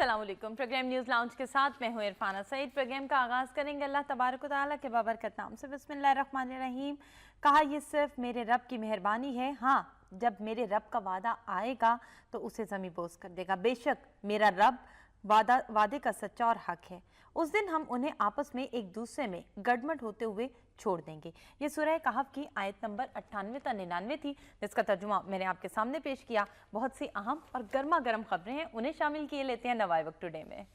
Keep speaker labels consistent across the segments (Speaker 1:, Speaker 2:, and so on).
Speaker 1: अस्सलाम वालेकुम। Programme news lounge के साथ मैं हूँ इरफाना सईद। प्रोग्राम का आगाज़ करेंगे अल्लाह तबारक व तआला के बाबरकत नाम से। बिस्मिल्लाहिर्रहमानिर्रहीम। कहा यह सिर्फ मेरे रब की मेहरबानी है, हाँ जब मेरे रब का वादा आएगा तो उसे ज़मीं बोस कर देगा। बेशक मेरा रब वादे का सच्चा और हक है। उस दिन हम उन्हें आपस में एक दूसरे में गड़बड़ होते हुए छोड़ देंगे। ये सूरह कहफ की आयत नंबर 98 ta 99 थी, जिसका तर्जुमा मैंने आपके सामने पेश किया। बहुत सी अहम और गर्मा गर्म खबरें हैं, उन्हें शामिल किए लेते हैं नवाए वक्त टुडे में।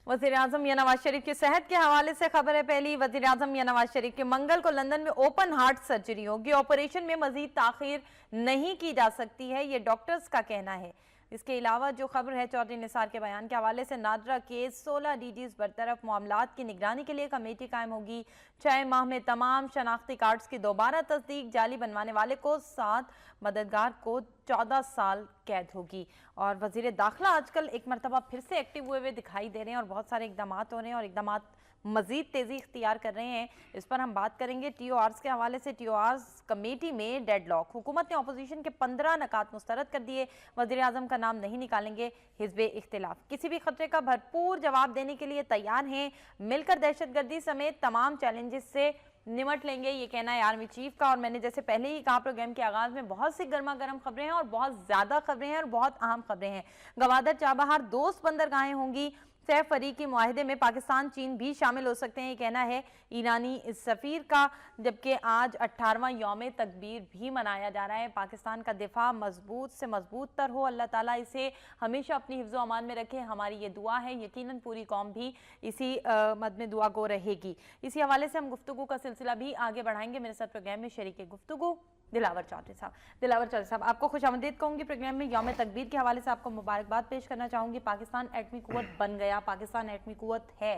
Speaker 1: वज़ीर-ए-आज़म या नवाज शरीफ की सेहत के हवाले से खबर है। पहली, वज़ीर-ए-आज़म या नवाज शरीफ के मंगल को लंदन में ओपन हार्ट सर्जरी होगी। ऑपरेशन में मजीद ताखीर नहीं की जा सकती है, ये डॉक्टर्स का कहना है। इसके अलावा जो खबर है, चौधरी निसार के बयान के हवाले से नादरा केस 16 DGs बरतरफ, मामलात की निगरानी के लिए कमेटी कायम होगी। 6 माह में तमाम शनाख्ती कार्ड्स की दोबारा तस्दीक, जाली बनवाने वाले को 7, मददगार को 14 साल कैद होगी। और वजीर दाखिला आजकल एक मरतबा फिर से एक्टिव हुए दिखाई दे रहे हैं और बहुत सारे इकदाम हो रहे हैं और इकदाम मजीद तेजी इख्तियार कर रहे हैं। इस पर हम बात करेंगे। TORs के हवाले से TORs कमेटी में डेडलॉक, हुकूमत ने अपोजिशन के 15 नकात मुस्तरद कर दिए। वज़ीर-ए-आज़म का नाम नहीं निकालेंगे, हिज़्बे इख्तिलाफ किसी भी खतरे का भरपूर जवाब देने के लिए तैयार हैं, मिलकर दहशतगर्दी समेत तमाम चैलेंजेस से निमट लेंगे, ये कहना है आर्मी चीफ का। और मैंने जैसे पहले ही कहा, प्रोग्राम के आगाज में बहुत सी गर्मा गर्म खबरें हैं और बहुत ज्यादा खबरें हैं और बहुत अहम खबरें हैं। गवादर चाबहार दोस्त बंदरगाहें होंगी। सैफ फरीकी मुआहिदे में पाकिस्तान चीन भी शामिल हो सकते हैं, ये कहना है ईरानी सफीर का। जबकि आज 18वां यौम तकबीर भी मनाया जा रहा है। पाकिस्तान का दिफा मजबूत से मजबूत तर हो, अल्लाह ताला इसे हमेशा अपनी हिफ्ज़ो अमान में रखे, हमारी ये दुआ है। यकीनन पूरी कौम भी इसी मद में दुआ गो रहेगी। इसी हवाले से हम गुफ्तगू का सिलसिला भी आगे बढ़ाएंगे। मेरे साथ प्रोग्राम में शरीक गुफ्तगू दिलावर चौधरी साहब। दिलावर चौधरी साहब, आपको खुशामदीद कहूँगी प्रोग्राम में। यौम तकबीर के हवाले से आपको मुबारकबाद पेश करना चाहूँगी। पाकिस्तान एटमी कुव्वत बन गया, पाकिस्तान एटमी कुव्वत है।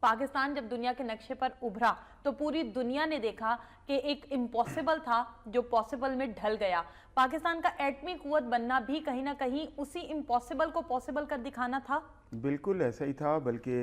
Speaker 1: पाकिस्तान जब दुनिया के नक्शे पर उभरा तो पूरी दुनिया ने देखा कि एक इम्पॉसिबल था जो पॉसिबल में ढल गया। पाकिस्तान का एटमी कुव्वत बनना भी कहीं ना कहीं उसी इम्पॉसिबल को पॉसिबल कर दिखाना था।
Speaker 2: बिल्कुल ऐसा ही था। बल्कि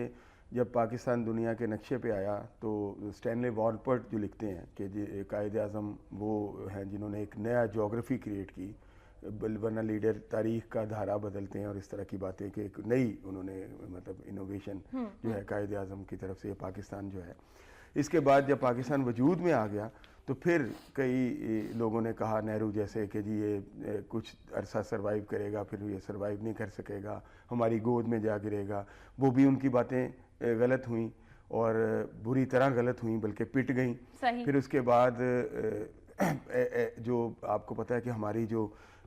Speaker 2: जब पाकिस्तान दुनिया के नक्शे पे आया तो स्टैनले वॉलपर्ट जो लिखते हैं कि कायद आज़म वो हैं जिन्होंने एक नया जोग्राफ़ी क्रिएट की, वरना लीडर तारीख़ का धारा बदलते हैं और इस तरह की बातें कि एक नई उन्होंने मतलब इनोवेशन जो है कायद आज़म की तरफ से पाकिस्तान जो है। इसके बाद जब पाकिस्तान वजूद में आ गया तो फिर कई लोगों ने कहा, नेहरू जैसे, कि जी ये कुछ अरसा सरवाइव करेगा, फिर ये सरवाइव नहीं कर सकेगा, हमारी गोद में जा गिरेगा। वो भी उनकी बातें गलत हुई और बुरी तरह गलत हुई, बल्कि पिट गई। फिर उसके बाद जो आपको पता है कि हमारी जो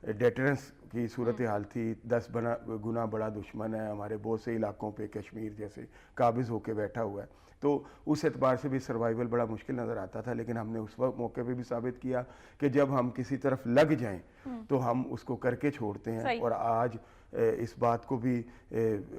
Speaker 2: डेटरेंस की सूरत हाल थी, 10 गुना बड़ा दुश्मन है हमारे बहुत से इलाकों पे, कश्मीर जैसे काबिज होके बैठा हुआ है। तो उस एतबार से भी सर्वाइवल बड़ा मुश्किल नज़र आता था। लेकिन हमने उस वक्त मौके पे भी साबित किया कि जब हम किसी तरफ लग जाएं तो हम उसको करके छोड़ते हैं। और आज इस बात को भी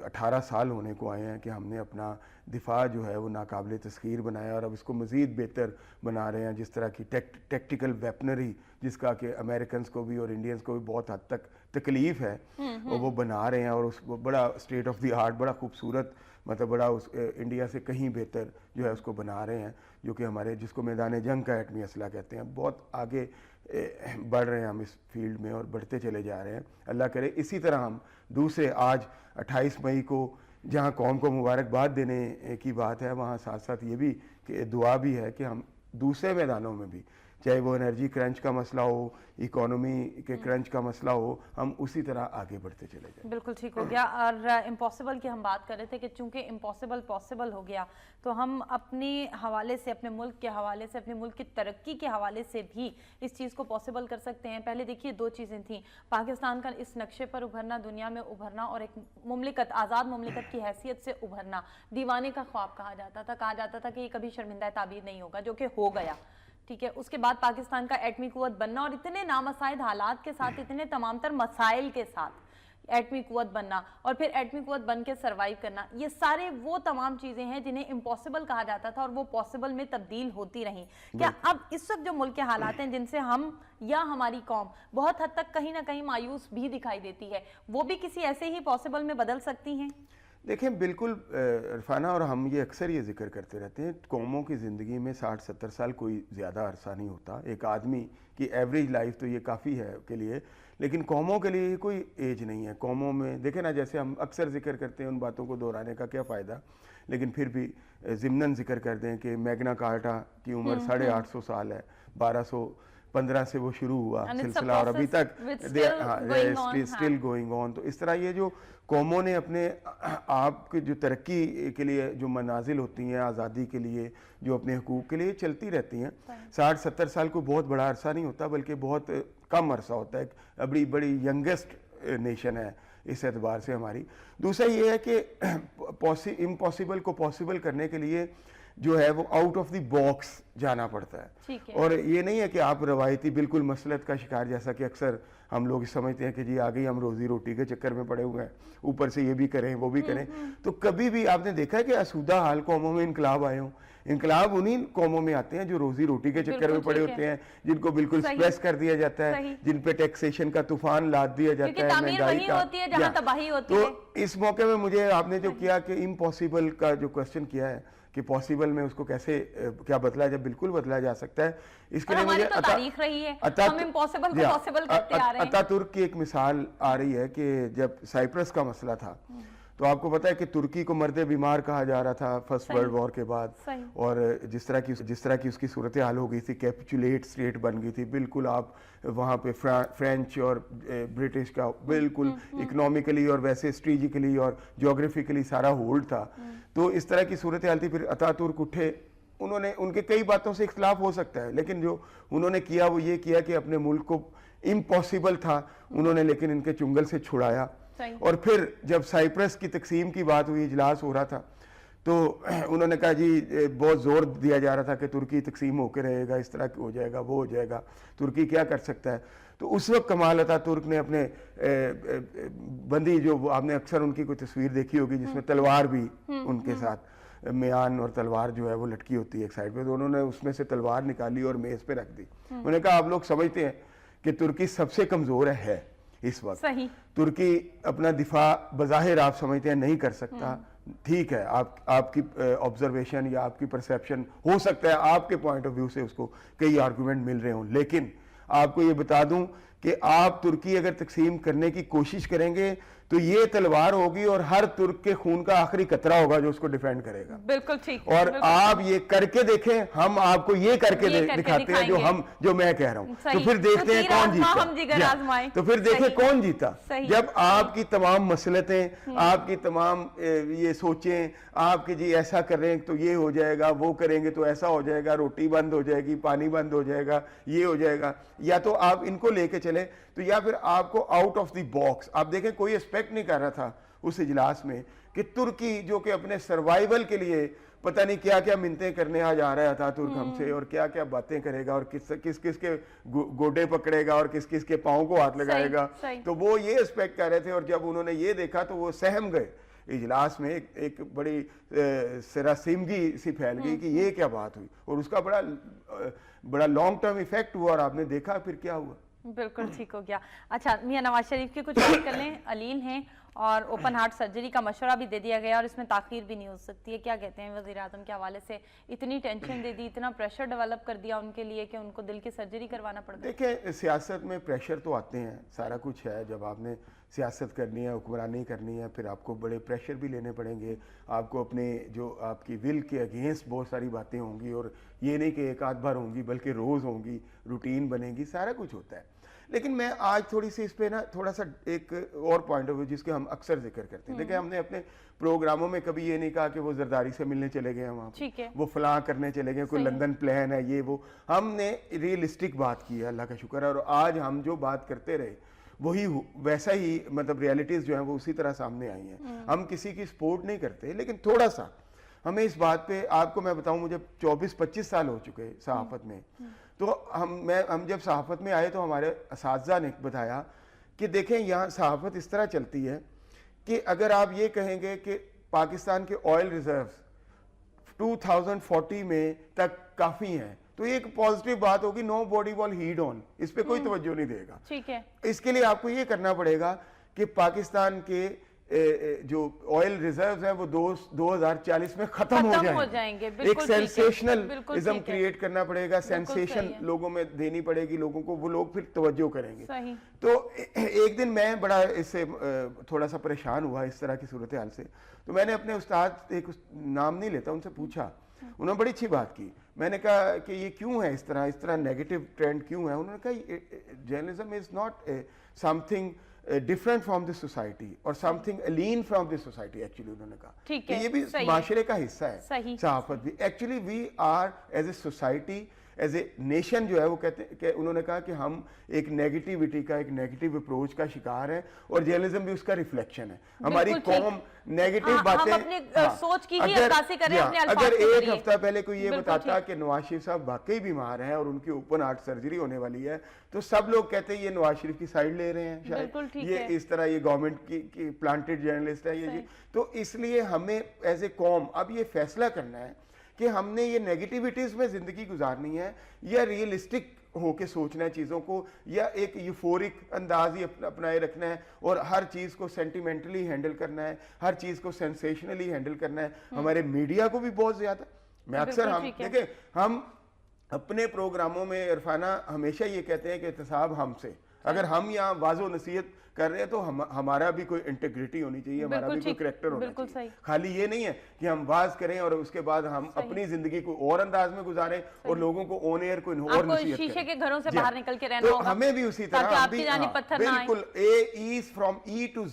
Speaker 2: 18 साल होने को आए हैं कि हमने अपना दिफा जो है वो नाकाबिल तस्खीर बनाया और अब इसको मज़ीद बेहतर बना रहे हैं। जिस तरह की टेक्टिकल वेपनरी जिसका कि अमेरिकन को भी और इंडियंस को भी बहुत हद तक तकलीफ़ है, और वो बना रहे हैं और उस बड़ा स्टेट ऑफ द आर्ट, बड़ा खूबसूरत, मतलब बड़ा उस इंडिया से कहीं बेहतर जो है उसको बना रहे हैं, जो कि हमारे जिसको मैदान जंग का एटमी असला कहते हैं। बहुत आगे बढ़ रहे हैं हम इस फील्ड में और बढ़ते चले जा रहे हैं। अल्लाह करे इसी तरह हम दूसरे, आज 28 मई को जहाँ कौम को मुबारकबाद देने की बात है, वहाँ साथ साथ ये भी कि दुआ भी है कि हम दूसरे मैदानों में भी, चाहे वो एनर्जी क्रंच का मसला हो, इकोनॉमी के क्रंच का मसला हो, हम उसी तरह आगे बढ़ते चले जाएं।
Speaker 1: बिल्कुल ठीक हो गया। और इम्पॉसिबल की हम बात कर रहे थे कि चूंकि इम्पॉसिबल पॉसिबल हो गया तो हम अपने हवाले से, अपने मुल्क के हवाले से, अपने मुल्क की तरक्की के हवाले से भी इस चीज़ को पॉसिबल कर सकते हैं। पहले देखिए 2 चीज़ें थी, पाकिस्तान का इस नक्शे पर उभरना, दुनिया में उभरना, और एक मुमलिकत, आज़ाद मुमलिकत की हैसियत से उभरना। दीवाने का ख्वाब कहा जाता था कि ये कभी शर्मिंदा ताबीर नहीं होगा, जो कि हो गया। ठीक है, उसके बाद पाकिस्तान का एटमी कुव्वत बनना और इतने नामसाइद हालात के साथ, इतने तमाम तर मसाइल के साथ एटमी कुव्वत बनना और फिर एटमी कुव्वत बन के सर्वाइव करना, ये सारे वो तमाम चीजें हैं जिन्हें इम्पॉसिबल कहा जाता था और वो पॉसिबल में तब्दील होती रही। क्या अब इस वक्त जो मुल्क के हालात हैं जिनसे हम या हमारी कौम बहुत हद तक कहीं ना कहीं मायूस भी दिखाई देती है, वो भी किसी ऐसे ही पॉसिबल में बदल सकती हैं?
Speaker 2: دیکھیں بالکل عرفانہ، اور ہم یہ اکثر یہ ذکر کرتے رہتے ہیں، قوموں کی زندگی میں 60-70 سال کوئی زیادہ عرصہ نہیں ہوتا. ایک آدمی کی ایوریج لائف تو یہ کافی ہے کے لیے، لیکن قوموں کے لیے یہ کوئی ایج نہیں ہے. قوموں میں دیکھیں نا، جیسے ہم اکثر ذکر کرتے ہیں، ان باتوں کو دہرانے کا کیا فائدہ، لیکن پھر بھی ضمناً ذکر کر دیں کہ میگنا کارٹا کی عمر 850 سال ہے. 1215 سے وہ شروع ہوا سلسلہ، اور ابھی تک اسٹل گوئنگ آن. تو اس طرح یہ جو قوموں نے اپنے آپ کی جو ترقی کے لیے جو منازل ہوتی ہیں، آزادی کے لیے، جو اپنے حقوق کے لیے چلتی رہتی ہیں. 60-70 سال کو بہت بڑا عرصہ نہیں ہوتا، بلکہ بہت کم عرصہ ہوتا ہے. بڑی ینگسٹ نیشن ہے اس اعتبار سے ہماری. دوسرا یہ ہے کہ امپاسبل کو پاسبل کرنے کے لیے جو ہے وہ آؤٹ آف دی باکس جانا پڑتا ہے. اور یہ نہیں ہے کہ آپ روایتی بالکل مسلط کا شکار، جیسا کہ اکثر ہم لوگ سمجھتے ہیں کہ جی آگے ہم روزی روٹی کے چکر میں پڑے ہوئے ہیں، اوپر سے یہ بھی کریں وہ بھی کریں. تو کبھی بھی آپ نے دیکھا ہے کہ آسودہ حال قوموں میں انقلاب آئے ہوں؟ انقلاب انہیں قوموں میں آتے ہیں جو روزی روٹی کے چکر میں پڑے ہوتے ہیں، جن کو بالکل سپریس کر دیا جاتا ہے، جن پہ ٹیکسیشن کا طوفان لاد دیا جاتا ہے، مہنگائی کا. تو اس موقع میں مجھے آپ نے جو کیا کہ امپاسبل کا جو کوسچن کیا ہے کہ پاسبل میں اس کو کیسے کیا بدلا جائے، بالکل بدلا جا سکتا ہے. اس کے لیے مجھے اتا ترک کی ایک مثال آ رہی ہے کہ جب سائپرس کا مسئلہ تھا تو آپ کو پتا ہے کہ ترکی کو مرد بیمار کہا جا رہا تھا فرسٹ ورلڈ وار کے بعد، اور جس طرح کی اس کی صورتحال ہو گئی تھی، کیپچولیٹ اسٹیٹ بن گئی تھی بالکل. آپ وہاں پہ فرینچ اور برٹش کا بالکل اکنامکلی اور ویسے اسٹریٹجیکلی اور جیوگرافیکلی سارا ہولڈ تھا. تو اس طرح کی صورتحال تھی. پھر اتا ترک اٹھے، انہوں نے، ان کے کئی باتوں سے اختلاف ہو سکتا ہے، لیکن جو انہوں نے کیا وہ یہ کیا کہ اپنے ملک کو امپاسبل تھا انہوں نے لیکن ان کے چنگل سے چھڑایا. اور پھر جب سائپرس کی تقسیم کی بات ہوئی، اجلاس ہو رہا تھا، تو انہوں نے کہا جی بہت زور دیا جا رہا تھا کہ ترکی تقسیم ہو کے رہے گا، اس طرح ہو جائے گا، وہ ہو جائے گا، ترکی کیا کر سکتا ہے. تو اس وقت کمال اتا ترک نے اپنے بندی، جو آپ نے اکثر ان کی کوئی تصویر دیکھی ہوگی جس میں تلوار بھی ان کے ساتھ، میان اور تلوار جو ہے وہ لٹکی ہوتی ہے ایک سائڈ پہ، تو انہوں نے اس میں سے تلوار نکالی اور میز پہ رکھ دی. انہوں نے کہا آپ لوگ سمجھتے ہیں کہ ترکی سب سے کمزور ہے اس وقت، ترکی اپنا دفاع بظاہر آپ سمجھتے ہیں نہیں کر سکتا. ٹھیک ہے، آپ کی آبزرویشن یا آپ کی پرسیپشن ہو سکتا ہے آپ کے پوائنٹ آف ویو سے اس کو کئی آرگومنٹ مل رہے ہوں، لیکن آپ کو یہ بتا دوں کہ آپ ترکی اگر تقسیم کرنے کی کوشش کریں گے تو یہ تلوار ہوگی اور ہر ترک کے خون کا آخری قطرہ ہوگا جو اس کو ڈیفینڈ کرے گا.
Speaker 1: بالکل ٹھیک.
Speaker 2: اور آپ یہ کر کے دیکھیں، ہم آپ کو یہ کر کے دکھاتے ہیں جو میں کہہ رہا ہوں. تو پھر دیکھتے ہیں کون جیتا. تو پھر دیکھیں کون جیتا. جب آپ کی تمام مسلطیں، آپ کی تمام یہ سوچیں، آپ کی جی ایسا کریں تو یہ ہو جائے گا، وہ کریں گے تو ایسا ہو جائے گا، روٹی بند ہو جائے گی، پانی بند ہو جائے گا، یہ ہو جائے گا، یا تو آپ ان کو لے کے چلیں تو یا پھر آپ کو آؤٹ آف دی باکس. آپ دیکھیں کوئی ایکسپیکٹ نہیں کر رہا تھا اس اجلاس میں کہ ترکی جو کہ اپنے سروائیول کے لیے پتہ نہیں کیا کیا منتیں کرنے آ جا رہا تھا ترک ہم سے، اور کیا کیا باتیں کرے گا، اور کس کس کے گوڈے پکڑے گا اور کس کس کے پاؤں کو ہاتھ لگائے گا. تو وہ یہ ایکسپیکٹ کر رہے تھے، اور جب انہوں نے یہ دیکھا تو وہ سہم گئے. اجلاس میں ایک بڑی سراسیمگی سی پھیل گئی کہ یہ کیا بات ہوئی، اور اس کا بڑا لانگ ٹرم ایفیکٹ ہوا، اور آپ نے دیکھا پھر کیا ہوا.
Speaker 1: بالکل ٹھیک ہو گیا. اچھا میاں نواز شریف کی کچھ بات کر لیں. علیل ہیں اور اوپن ہارٹ سرجری کا مشورہ بھی دے دیا گیا اور اس میں تاخیر بھی نہیں ہو سکتی ہے. کیا کہتے ہیں وزیر اعظم کے حوالے سے؟ اتنی ٹینشن دے دی، اتنا پریشر ڈیولپ کر دیا ان کے لیے کہ ان کو دل کی سرجری کروانا پڑ گیا.
Speaker 2: دیکھیں سیاست میں پریشر تو آتے ہیں، سارا کچھ ہے. جب آپ نے سیاست کرنی ہے، حکمرانی کرنی ہے، پھر آپ کو بڑے پریشر بھی لینے پڑیں گے. آپ کو اپنے جو آپ کی ول کے اگینسٹ بہت ساری باتیں ہوں گی، اور یہ نہیں کہ ایک آدھ بار ہوں گی بلکہ روز ہوں گی، روٹین بنے گی، سارا کچھ ہوتا ہے. لیکن میں آج تھوڑی سی اس پہ نا تھوڑا سا ایک اور پوائنٹ آف ویو جس کے ہم اکثر ذکر کرتے ہیں. دیکھیں ہم نے اپنے پروگراموں میں کبھی یہ نہیں کہا کہ وہ زرداری سے ملنے چلے گئے ہیں وہاں پہ، وہ فلاں کرنے چلے گئے، کوئی لندن پلان ہے یہ وہ. ہم نے ریئلسٹک بات کی ہے، اللہ کا شکر ہے. اور آج ہم جو بات کرتے رہے وہی ویسا ہی مطلب ریالٹیز جو ہیں وہ اسی طرح سامنے آئی ہیں. ہم کسی کی سپورٹ نہیں کرتے، لیکن تھوڑا سا ہمیں اس بات پہ، آپ کو میں بتاؤں مجھے 24-25 سال ہو چکے صحافت میں. تو ہم جب صحافت میں آئے تو ہمارے اساتذہ نے بتایا کہ دیکھیں یہاں صحافت اس طرح چلتی ہے کہ اگر آپ یہ کہیں گے کہ پاکستان کے آئل ریزروز 2040 میں تک کافی ہیں تو یہ ایک پازیٹیو بات ہوگی، نو باڈی ول ہیڈ آن، اس پہ کوئی توجہ نہیں دے گا.
Speaker 1: ٹھیک ہے.
Speaker 2: اس کے لیے آپ کو یہ کرنا پڑے گا کہ پاکستان کے जो ऑयल रिजर्व्स हैं वो 2040 में खत्म हो जाएंगे। एक सेंसेशनलिज्म क्रिएट करना पड़ेगा, सेंसेशन लोगों में देनी पड़ेगी लोगों को, वो लोग फिर तवज्जो करेंगे। तो एक दिन मैं बड़ा इससे थोड़ा सा परेशान हुआ इस तरह की सूरत हाल से, तो मैंने अपने उस्ताद, एक नाम नहीं लेता, उनसे पूछा। उन्होंने बड़ी अच्छी बात की। मैंने कहा कि ये क्यों है इस तरह नेगेटिव ट्रेंड क्यों है? उन्होंने कहा journalism is not something different from this society or something alien from this society. Actually उन्होंने कहा कि ये भी माशरे का हिस्सा है, सहाफत भी। Actually we are as a society, as a nation जो है, वो कहते हैं कि उन्होंने कहा कि हम एक नेगेटिविटी का, एक नेगेटिव अप्रोच का शिकार है और जर्नलिज्म भी उसका रिफ्लेक्शन है। हमारी कौम नेगेटिव बातें,
Speaker 1: हम अपने सोच की ही अक्कासी करें अपने अल्फाज
Speaker 2: अगर
Speaker 1: के
Speaker 2: एक हफ्ता पहले कोई ये बताता कि नवाज शरीफ साहब वाकई बीमार हैं और उनकी ओपन हार्ट सर्जरी होने वाली है, तो सब लोग कहते हैं ये नवाज शरीफ की साइड ले रहे हैं शायद, ये इस तरह ये गवर्नमेंट की प्लांटेड जर्नलिस्ट है ये। तो इसलिए हमें एज ए कौम अब ये फैसला करना है कि हमने ये नेगेटिविटीज में जिंदगी गुजारनी है या रियलिस्टिक होके सोचना है चीज़ों को, या एक यूफोरिक अंदाज ही अपनाए रखना है और हर चीज़ को सेंटिमेंटली हैंडल करना है, हर चीज़ को सेंसेशनली हैंडल करना है। हमारे मीडिया को भी बहुत ज़्यादा, मैं अक्सर हम देखें, हम अपने प्रोग्रामों में इरफाना हमेशा ये कहते हैं कि एहतसाब हमसे, अगर हम यहाँ वाज़ो नसीहत कर रहे हैं तो हमारा भी कोई इंटीग्रिटी होनी चाहिए, हमारा भी कोई करैक्टर होना चाहिए। खाली ये नहीं है कि हम वाज करें और उसके बाद हम अपनी जिंदगी को और अंदाज में गुजारें और लोगों को ऑन एयर कोई और नसीहत करें।
Speaker 1: शीशे के घरों से बाहर निकल के रहना होगा,
Speaker 2: तो हमें भी उसी तरह बिल्कुल फ्रॉम ई टू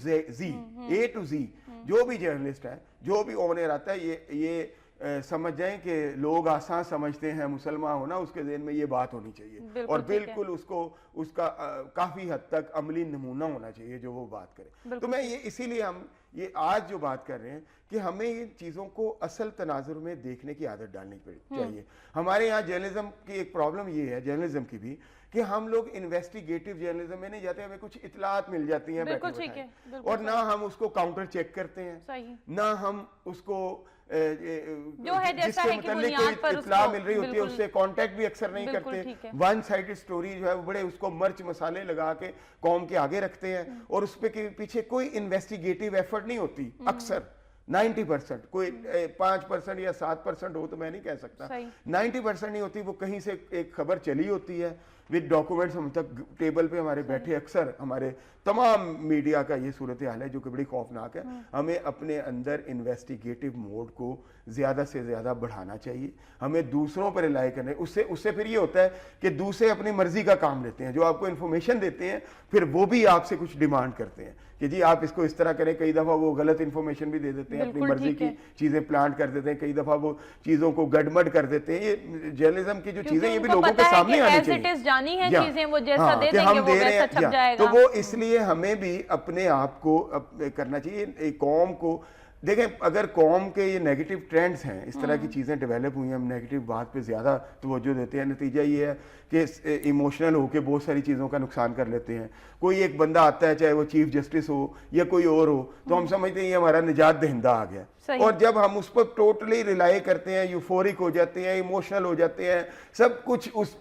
Speaker 2: जी, जो भी जर्नलिस्ट है, जो भी ऑन एयर आता है, ये समझ जाएं कि लोग आसान समझते हैं मुसलमान होना, उसके ज़हन में ये बात होनी चाहिए और बिल्कुल उसका काफ़ी हद तक अमली नमूना होना चाहिए जो वो बात करे। तो मैं ये इसीलिए हम ये आज जो बात कर रहे हैं कि हमें इन चीज़ों को असल तनाजुर में देखने की आदत डालनी चाहिए। हमारे यहाँ जर्नलिज्म की एक प्रॉब्लम ये है, जर्नलिज्म की भी, कि हम लोग इन्वेस्टिगेटिव जर्नलिज्म में नहीं जाते, हमें कुछ इतलात मिल जाती हैं बैठे और ना हम उसको काउंटर चेक करते हैं, ना हम उसको
Speaker 1: जो है जैसा है कि बुनियाद पर
Speaker 2: इत्तला मिल रही होती है उससे कांटेक्ट भी अक्सर नहीं करते। वन साइडेड स्टोरी जो है वो बड़े उसको मिर्च मसाले लगा के कौम के आगे रखते हैं और उस पे के पीछे कोई इन्वेस्टिगेटिव एफर्ट नहीं होती। अक्सर 90%, कोई 5% या 7% हो तो मैं नहीं कह सकता, 90% नहीं होती। वो कहीं से एक खबर चली होती है विद डॉक्यूमेंट्स, हम तक टेबल पे हमारे बैठे, अक्सर हमारे तमाम मीडिया का ये सूरत हाल है जो कि बड़ी खौफनाक है। हमें अपने अंदर इन्वेस्टिगेटिव मोड को ज़्यादा से ज़्यादा बढ़ाना चाहिए, हमें दूसरों पर रिलाई करने, उससे फिर ये होता है कि दूसरे अपनी मर्जी का काम लेते हैं, जो आपको इन्फॉर्मेशन देते हैं फिर वो भी आपसे कुछ डिमांड करते हैं कि जी आप इसको इस तरह करें। कई दफ़ा वो गलत इन्फॉर्मेशन भी दे देते हैं, अपनी मर्जी की चीज़ें प्लांट कर देते हैं, कई दफ़ा वो चीज़ों को गड़बड़ कर देते हैं। ये जर्नलिज्म की जो चीज़ें ये भी लोगों के सामने आनी चाहिए,
Speaker 1: जानी है चीजें, वो जैसा दे
Speaker 2: देंगे
Speaker 1: वो वैसा छप जाएगा।
Speaker 2: तो वो इसलिए हमें भी अपने आप को करना चाहिए। एक कौम को देखें, अगर कौम के ये नेगेटिव ट्रेंड्स हैं, इस तरह की चीज़ें डेवलप हुई हैं, हम नेगेटिव बात पे ज़्यादा तवज्जो देते हैं, नतीजा ये है कि इमोशनल होकर बहुत सारी चीज़ों का नुकसान कर लेते हैं। कोई एक बंदा आता है, चाहे वो चीफ जस्टिस हो या कोई और हो, तो हम समझते हैं ये हमारा निजात दहिंदा आ गया, और जब हम उस पर टोटली रिलाई करते हैं, यूफोरिक हो जाते हैं, इमोशनल हो जाते हैं, सब कुछ उस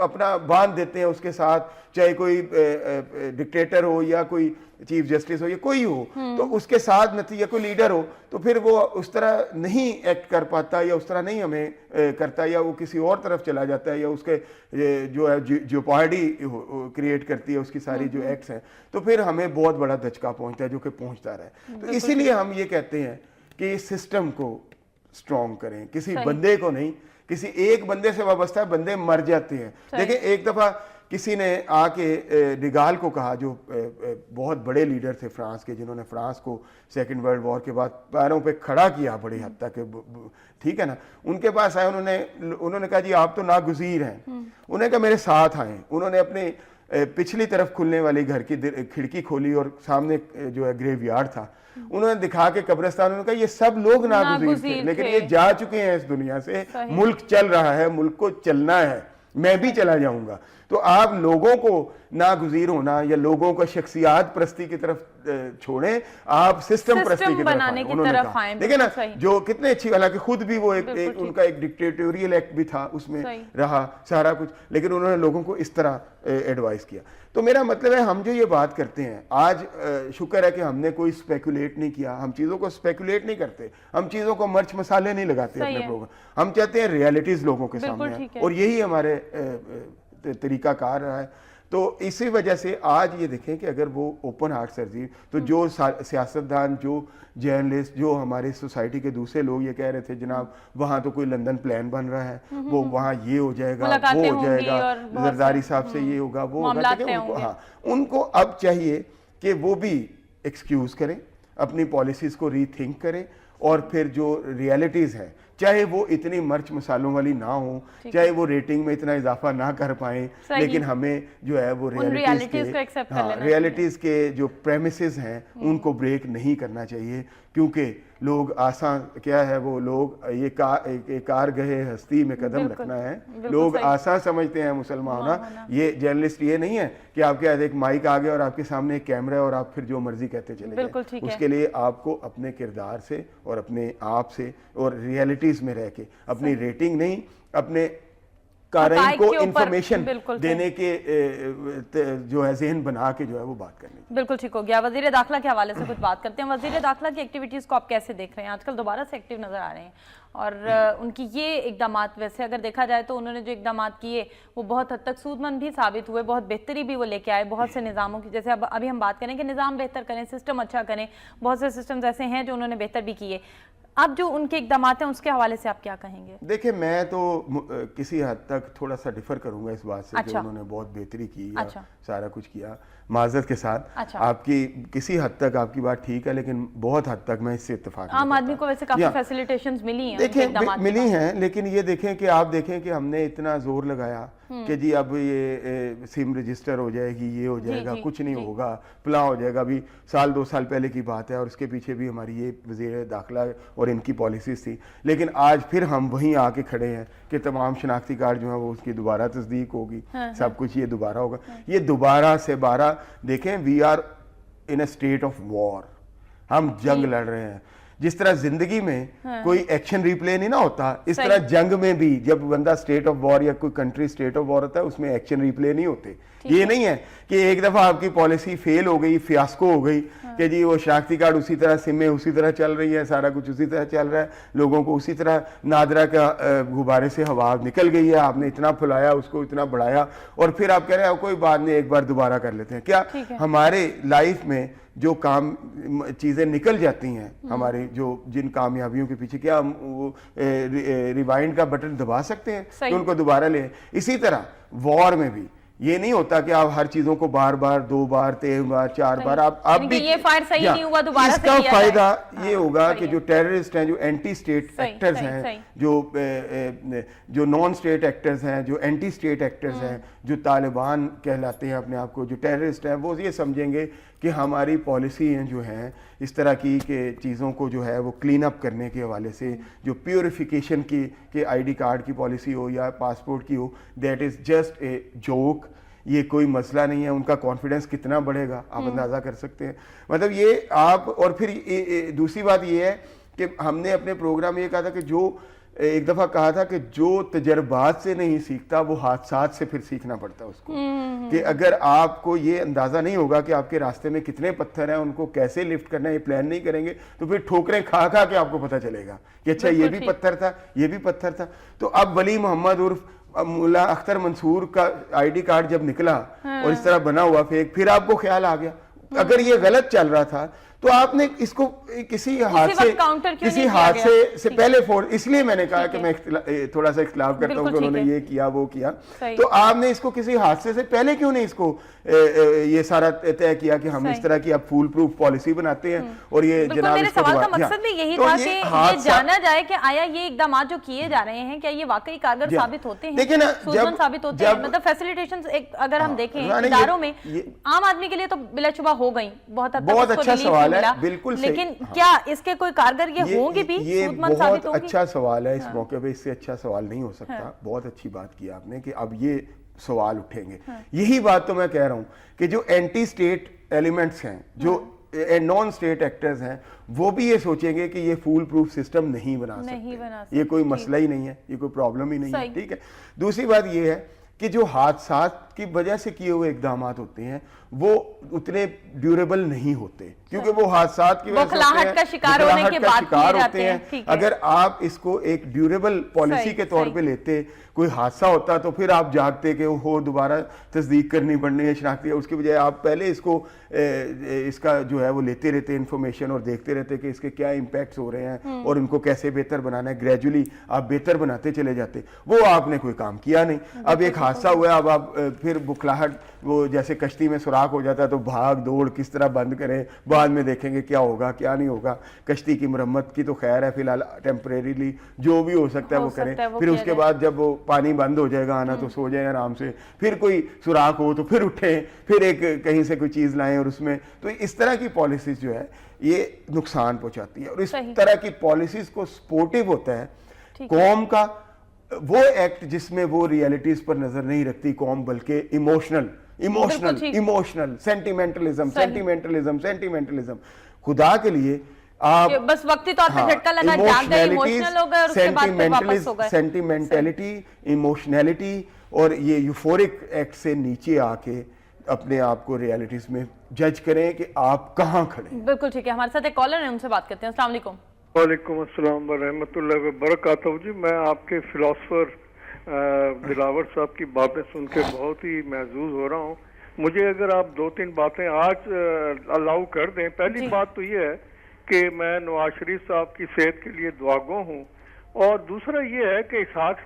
Speaker 2: अपना बांध देते हैं उसके साथ, चाहे कोई डिक्टेटर हो या कोई चीफ जस्टिस हो या कोई हो, तो उसके साथ नतीजा कोई लीडर हो तो फिर वो उस तरह नहीं एक्ट कर पाता या उस तरह नहीं हमें करता, या वो किसी और तरफ चला जाता है, या उसके जो है जियोपॉर्डी क्रिएट करती है उसकी सारी जो एक्ट्स हैं, तो फिर हमें बहुत बड़ा धचका पहुंचता है जो कि पहुंचता रहा है। तो इसीलिए हम ये कहते हैं कि इस सिस्टम को स्ट्रॉन्ग करें, किसी बंदे को नहीं, किसी एक बंदे से वाबस्ता है, बंदे मर जाते हैं। देखिए एक दफ़ा किसी ने आके डिगाल को कहा, जो बहुत बड़े लीडर थे फ्रांस के, जिन्होंने फ्रांस को सेकेंड वर्ल्ड वॉर के बाद पैरों पे खड़ा किया बड़ी हद तक, ठीक है ना, उनके पास आए, उन्होंने कहा जी आप तो नागुज़ीर हैं, उन्होंने कहा मेरे साथ आए। उन्होंने अपने पिछली तरफ खुलने वाली घर की खिड़की खोली और सामने जो है ग्रेवयार्ड था, उन्होंने दिखा के कब्रिस्तान, उन्होंने कहा ये सब लोग नागुज़ीर थे, लेकिन ये जा चुके हैं इस दुनिया से, मुल्क चल रहा है, मुल्क को चलना है, मैं भी चला जाऊंगा। तो आप लोगों को नागुज़ीर होना या लोगों का शख्सियात परस्ती की तरफ छोड़ें, आप सिस्टम परस्ती की
Speaker 1: बनाने की तरफ आएं।
Speaker 2: देखिए ना, जो कितने अच्छी, हालांकि खुद भी वो एक उनका एक डिक्टेटोरियल एक्ट भी था, उसमें रहा सारा कुछ, लेकिन उन्होंने लोगों को इस तरह एडवाइस किया। तो मेरा मतलब है, हम जो ये बात करते हैं आज, शुक्र है कि हमने कोई स्पेकुलेट नहीं किया, हम चीज़ों को स्पेकुलेट नहीं करते, हम चीज़ों को मिर्च मसाले नहीं लगाते अपने प्रोग्राम, हम चाहते हैं रियलिटीज़ लोगों के सामने है, और यही हमारे तरीका कार रहा है। तो इसी वजह से आज ये देखें कि अगर वो ओपन हार्ट सर्जरी, तो जो सियासतदान, जो जर्नलिस्ट, जो हमारे सोसाइटी के दूसरे लोग ये कह रहे थे जनाब वहाँ तो कोई लंदन प्लान बन रहा है, वो वहाँ ये हो जाएगा, वो हो जाएगा, जरदारी साहब से ये होगा, वो होगा, उनको, हाँ, उनको अब चाहिए कि वो भी एक्सक्यूज़ करें, अपनी पॉलिसीज़ को रीथिंक करें, और फिर जो रियलिटीज़ हैं, चाहे वो इतनी मिर्च मसालों वाली ना हो, चाहे वो रेटिंग में इतना इजाफा ना कर पाएं, लेकिन हमें जो है वो रियलिटीज़ के जो प्रेमिसेस हैं उनको ब्रेक नहीं करना चाहिए, क्योंकि लोग आसान क्या है, वो लोग ये कार गए हस्ती में कदम रखना है, लोग आसान समझते हैं मुसलमान होना। ये जर्नलिस्ट ये नहीं है कि आपके हाथ एक माइक आ गया और आपके सामने एक कैमरा है और आप फिर जो मर्जी कहते चले जाएं। उसके लिए आपको अपने किरदार से और अपने आप से और रियलिटीज में रह के, अपनी रेटिंग नहीं, अपने कारई को इंफॉर्मेशन देने के जो है ज़हन बना के जो है वो बात करनी।
Speaker 1: बिल्कुल ठीक हो गया। वज़ीर दाखिला के हवाले से कुछ बात करते हैं। वज़ीर दाखिला की एक्टिविटीज़ को आप कैसे देख रहे हैं? आजकल दोबारा से एक्टिव नज़र आ रहे हैं, और उनकी ये इक़दामात, वैसे अगर देखा जाए तो उन्होंने जो इक़दामात किए वो बहुत हद तक सूदमंद भी साबित हुए, बहुत बेहतरी भी वो लेके आए बहुत से निज़ामों की। जैसे अब अभी हम बात करें कि निज़ाम बेहतर करें, सिस्टम अच्छा करें, बहुत से सिस्टम्स ऐसे हैं जो उन्होंने बेहतर भी किए। अब जो उनके इक़दामात हैं उसके हवाले से आप क्या कहेंगे?
Speaker 2: देखिए, मैं तो किसी हद तक थोड़ा सा डिफर करूंगा इस बात से कि उन्होंने बहुत बेहतरी की या सारा कुछ किया, माजरत के साथ। आपकी किसी हद तक आपकी बात ठीक है, लेकिन बहुत हद तक मैं इससे इत्तेफाक नहीं
Speaker 1: आम आदमी को वैसे काफी फैसिलिटेशंस मिली हैं,
Speaker 2: देखें मिली हैं, लेकिन ये देखें कि आप देखें कि हमने इतना जोर लगाया कि जी अब ये सिम रजिस्टर हो जाएगी, ये हो जाएगा, कुछ नहीं होगा, फला हो जाएगा। अभी साल 2 साल पहले की बात है, और उसके पीछे भी हमारी ये वज़ीर दाखिला और इनकी पॉलिसीज थी, लेकिन आज फिर हम वहीं आके खड़े हैं कि तमाम शनाख्ती कार्ड जो है वो उसकी दोबारा तस्दीक होगी, सब कुछ ये दोबारा होगा। ये दोबारा से 12 देखें, we are in a state of war, हम जंग लड़ रहे हैं। जिस तरह जिंदगी में कोई एक्शन रिप्ले नहीं ना होता, इस तरह जंग में भी जब बंदा स्टेट ऑफ वॉर या कोई कंट्री स्टेट ऑफ वॉर होता है, उसमें एक्शन रिप्ले नहीं होते। ये नहीं है कि एक दफा आपकी पॉलिसी फेल हो गई, फियास्को हो गई, कि जी वो शनाख्ती कार्ड उसी तरह, सिमें उसी तरह चल रही है, सारा कुछ उसी तरह चल रहा है, लोगों को उसी तरह नादरा का गुब्बारे से हवा निकल गई है, आपने इतना फुलाया, उसको इतना बढ़ाया, और फिर आप कह रहे हैं कोई बात नहीं, एक बार दोबारा कर लेते हैं। क्या हमारे लाइफ में जो काम चीज़ें निकल जाती हैं हमारे, जो जिन कामयाबियों के पीछे, क्या हम वो रिवाइंड का बटन दबा सकते हैं तो उनको दोबारा ले? इसी तरह वॉर में भी ये नहीं होता कि आप हर चीजों को बार बार, 2 बार, 3 बार, 4 बार आप भी
Speaker 1: ये फायर सही नहीं हुआ, दोबारा से
Speaker 2: इसका फायदा ये होगा कि जो टेररिस्ट हैं, जो एंटी स्टेट एक्टर्स हैं, जो नॉन स्टेट एक्टर्स हैं, जो एंटी स्टेट एक्टर्स हैं, जो तालिबान कहलाते हैं अपने आप को, जो टेररिस्ट हैं, वो ये समझेंगे कि हमारी पॉलिसी हैं जो हैं इस तरह की कि चीज़ों को जो है वो क्लीन अप करने के हवाले से, जो प्योरिफिकेशन की कि आईडी कार्ड की पॉलिसी हो या पासपोर्ट की हो, that is just a joke, ये कोई मसला नहीं है। उनका कॉन्फिडेंस कितना बढ़ेगा आप अंदाज़ा कर सकते हैं। मतलब ये आप, और फिर दूसरी बात ये है कि हमने अपने प्रोग्राम में ये कहा था कि जो एक दफ़ा कहा था कि जो तजर्बात से नहीं सीखता वो हादसात से फिर सीखना पड़ता है उसको, कि अगर आपको ये अंदाज़ा नहीं होगा कि आपके रास्ते में कितने पत्थर हैं, उनको कैसे लिफ्ट करना है, ये प्लान नहीं करेंगे, तो फिर ठोकरें खा खा के आपको पता चलेगा कि अच्छा ये भी पत्थर था, ये भी पत्थर था। तो अब वली मोहम्मद उर्फ मुल्ला अख्तर मंसूर का आईडी कार्ड जब निकला और इस तरह बना हुआ फेक, फिर आपको ख्याल आ गया अगर ये गलत चल रहा था तो आपने इसको किसी हादसे से पहले इसलिए मैंने कहा कि मैं थोड़ा सा इख्तिलाफ करता हूं कि उन्होंने ये किया वो किया, तो आपने इसको किसी हादसे से पहले क्यों नहीं इसको ये सारा तय किया कि हम इस तरह की अब फूल प्रूफ पॉलिसी बनाते हैं। और ये जनाब
Speaker 1: मेरे सवाल का मकसद भी यही था कि ये जाना जाए कि आया ये इकदाम जो किए जा रहे हैं क्या ये वाकई कारगर साबित होते हैं,
Speaker 2: देखिए ना,
Speaker 1: जब साबित होते हैं, मतलब फैसिलिटेशंस अगर हम देखें इदारों में आम आदमी के लिए तो बिलाशुबा हो गई, बहुत
Speaker 2: अच्छा सवाल है, बिल्कुल,
Speaker 1: लेकिन क्या इसके कोई कारगर ये होंगे भी?
Speaker 2: ये बहुत अच्छा सवाल है इस मौके पे, इससे अच्छा सवाल नहीं हो सकता। बहुत अच्छी बात की आपने कि अब ये सवाल उठेंगे। यही बात तो मैं कह रहा हूं कि जो एंटी स्टेट एलिमेंट्स हैं, जो नॉन स्टेट एक्टर्स हैं, वो भी ये सोचेंगे कि ये फूल प्रूफ सिस्टम नहीं बना सकते, ये कोई मसला ही नहीं है, ये कोई प्रॉब्लम ही नहीं है, ठीक है। दूसरी बात ये है कि जो हादसात की वजह से किए हुए इकदाम होते हैं वो उतने ड्यूरेबल नहीं होते, क्योंकि वो हादसात की वजह से
Speaker 1: बुखलाहट का शिकार होने के बाद
Speaker 2: शिकार होते हैं। अगर आप इसको एक ड्यूरेबल पॉलिसी के तौर पे लेते, कोई हादसा होता तो फिर आप जागते कि हो दोबारा तस्दीक करनी पड़नी है, शनाख्ती है, उसकी बजाय आप पहले इसको इसका जो है वो लेते रहते इंफॉर्मेशन और देखते रहते कि इसके क्या इम्पैक्ट्स हो रहे हैं और इनको कैसे बेहतर बनाना है। ग्रेजुअली आप बेहतर बनाते चले जाते, वो आपने कोई काम किया नहीं। अब एक हादसा हुआ, अब आप फिर बुखलाहट, वो जैसे कश्ती में सुराख हो जाता है तो भाग दौड़ किस तरह बंद करें, बाद में देखेंगे क्या होगा क्या नहीं होगा। कश्ती की मरम्मत की तो खैर है, फिलहाल टेम्परेरीली जो भी हो सकता है वो करें, फिर उसके बाद जब वो पानी बंद हो जाएगा आना तो सो जाए आराम से, फिर कोई सुराख हो तो फिर उठें, फिर एक कहीं से कोई चीज़ लाएं और उसमें। तो इस तरह की पॉलिसीज जो है ये नुकसान पहुंचाती है, और इस तरह की पॉलिसीज को सपोर्टिव होता है कौम का वो एक्ट जिसमें वो रियलिटीज पर नजर नहीं रखती कौम, बल्कि इमोशनल सेंटिमेंटलिज्म। खुदा के लिए आप
Speaker 1: बस वक्ती तौर पे झटका लगा, जान गए, इमोशनल हो गए और उसके बाद फिर वापस हो गए।
Speaker 2: सेंटिमेंटलिटी, इमोशनैलिटी और ये यूफोरिक एक्ट से नीचे आके अपने आप को रियलिटीज में जज करें कि आप कहाँ खड़े हैं।
Speaker 1: बिल्कुल ठीक है, हमारे साथ एक कॉलर है, उनसे बात करते हैं। अस्सलाम वालेकुम।
Speaker 3: वालेकुम अस्सलाम व रहमतुल्लाहि व बरकातहू। जी मैं आपके फिलोसफर दिलावर साहब की बातें सुन के बहुत ही महजूज हो रहा हूँ। मुझे अगर आप 2-3 बातें आज अलाउ कर दें। पहली बात तो ये है कि मैं नवाज शरीफ साहब की सेहत के लिए दुआगो हूँ, और दूसरा ये है कि इसहाक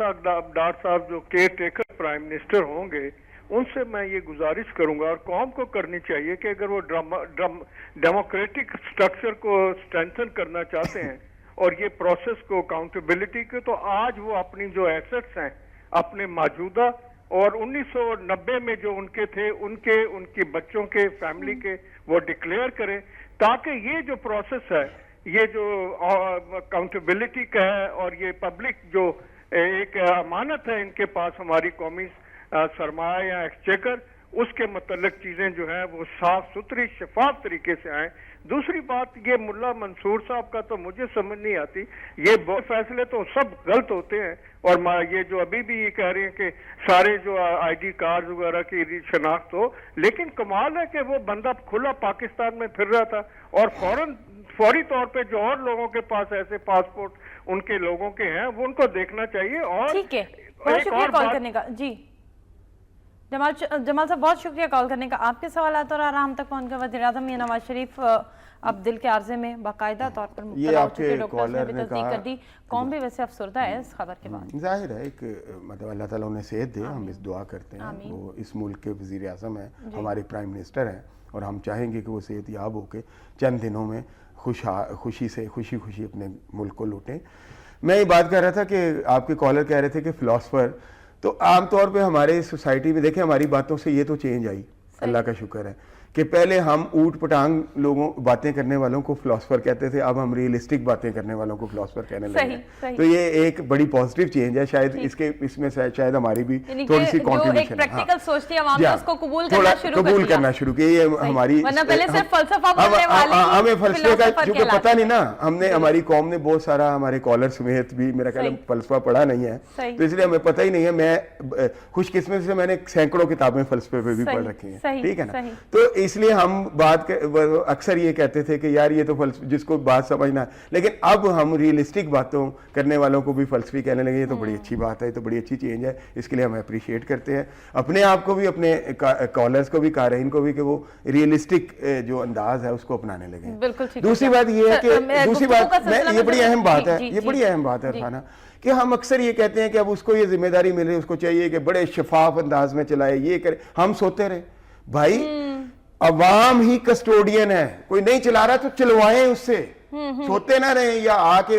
Speaker 3: डार साहब जो केयर टेकर प्राइम मिनिस्टर होंगे, उनसे मैं ये गुजारिश करूंगा और कौम को करनी चाहिए कि अगर वो डेमोक्रेटिक स्ट्रक्चर को स्ट्रेंथन करना चाहते हैं और ये प्रोसेस को अकाउंटेबिलिटी के, तो आज वो अपनी जो एसेट्स हैं अपने मौजूदा और 1990 में जो उनके थे उनके बच्चों के फैमिली के वो डिक्लेयर करें, ताकि ये जो प्रोसेस है, ये जो अकाउंटेबिलिटी का है और ये पब्लिक जो एक अमानत है इनके पास, हमारी कौमी सरमाया या एक्सचेकर, उसके मतलब चीजें जो है वो साफ सुथरी शफाफ तरीके से आए। दूसरी बात, ये मुल्ला मंसूर साहब का तो मुझे समझ नहीं आती, ये फैसले तो सब गलत होते हैं, और ये जो अभी भी ये कह रहे हैं कि सारे जो आईडी कार्ड वगैरह की शनाख्त हो, लेकिन कमाल है कि वो बंदा खुला पाकिस्तान में फिर रहा था और फौरी तौर पे जो और लोगों के पास ऐसे पासपोर्ट उनके लोगों के हैं वो उनको देखना चाहिए। और
Speaker 1: ठीक है, बहुत शुक्रिया कॉल करने का। जी जमाल साहब, बहुत शुक्रिया कॉल करने का। आपके सवालात और आराम तक पहुंच गए। वज़ीर-ए-आज़म नवाज शरीफ अब दिल के आर्जे में बाकायदा तौर पर मुब्तला हो चुके, डॉक्टर्स ने भी तस्दीक कर दी। कौम भी वैसे अफसरदा है इस खबर के बाद।
Speaker 2: जाहिर है एक मतलब अल्लाह ताला उन्हें सेहत दे, हम इस दुआ करते हैं। वो इस मुल्क के वज़ीर-ए-आज़म हैं, हमारे प्राइम मिनिस्टर हैं, और हम चाहेंगे कि वो सेहत याब होकर चंद दिनों में खुशी अपने मुल्क को लौटें। मैं ये बात कर रहा था कि आपके कॉलर कह रहे थे कि फिलोसफर, तो आमतौर पे हमारे सोसाइटी में देखें, हमारी बातों से ये तो चेंज आई, अल्लाह का शुक्र है कि पहले हम ऊट पटांग लोगों बातें करने वालों को फिलोसफर कहते थे, अब हम रियलिस्टिक बातें करने वालों को फिलोसफर कहने लगे हैं। तो ये एक बड़ी पॉजिटिव चेंज है, शायद इसमें शायद हमारी भी थोड़ी सी कंट्रीब्यूशन है।
Speaker 1: प्रैक्टिकल सोचती है आवाम उसको कबूल करना शुरू
Speaker 2: की। ये हमारी हमें फलसफे का क्योंकि पता नहीं ना, हमने हमारी कौम ने बहुत सारा, हमारे कॉलर समेत भी मेरा ख्याल फलसफा पढ़ा नहीं है, तो इसलिए हमें पता ही नहीं है। मैं खुशकिस्मत से मैंने सैकड़ों किताबें फलसफे पे भी पढ़ रखी हैं, ठीक है ना। तो इसलिए हम अक्सर ये कहते थे कि यार ये तो जिसको बात समझना, लेकिन अब हम रियलिस्टिक बातों करने वालों को भी फलसफी कहने लगे। ये तो बड़ी अच्छी बात है, ये तो बड़ी अच्छी चेंज है, इसके लिए हम अप्रिशिएट करते हैं अपने आप को भी, अपने कॉलर्स को भी, कारहीन को भी, कि वो रियलिस्टिक जो अंदाज है उसको अपनाने लगे। दूसरी बात ये है कि ये बड़ी अहम बात है, ये बड़ी अहम बात है अरफाना, कि हम अक्सर ये कहते हैं कि अब उसको ये जिम्मेदारी मिले, उसको चाहिए कि बड़े शफाफ अंदाज में चलाए, ये करे। हम सोते रहे भाई, अवाम ही कस्टोडियन है, कोई नहीं चला रहा तो चलवाएं उससे, सोते ना रहे या आके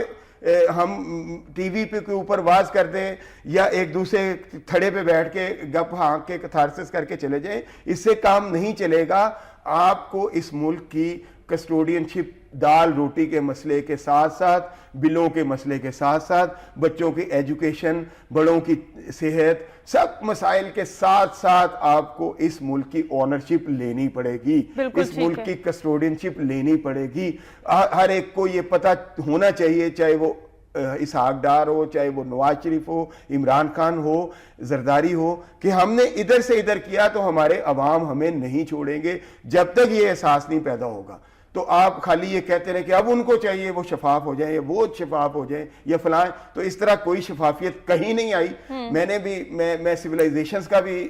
Speaker 2: हम टीवी पे के ऊपर वाज कर दें या एक दूसरे थड़े पे बैठ के गप हाँक के कथारसिस करके चले जाएं। इससे काम नहीं चलेगा। आपको इस मुल्क की कस्टोडियनशिप دال روٹی کے مسئلے کے ساتھ ساتھ بلوں کے مسئلے کے ساتھ ساتھ بچوں کی ایجوکیشن, بڑوں کی صحت, سب مسائل کے ساتھ ساتھ آپ کو اس ملک کی اونرشپ لینی پڑے گی, اس ملک کی کسٹوڈینشپ لینی پڑے گی. ہر ایک کو یہ پتہ ہونا چاہیے, چاہے وہ اسحاق ڈار ہو, چاہے وہ نواز شریف ہو, عمران خان ہو, زرداری ہو, کہ ہم نے ادھر سے ادھر کیا تو ہمارے عوام ہمیں نہیں چھوڑیں گے جب تک یہ احساس نہیں پیدا ہوگا. تو آپ خالی یہ کہتے رہے کہ اب ان کو چاہیے وہ شفاف ہو جائیں یا وہ شفاف ہو جائیں یا فلاں, تو اس طرح کوئی شفافیت کہیں نہیں آئی. میں نے بھی میں سویلائزیشنز کا بھی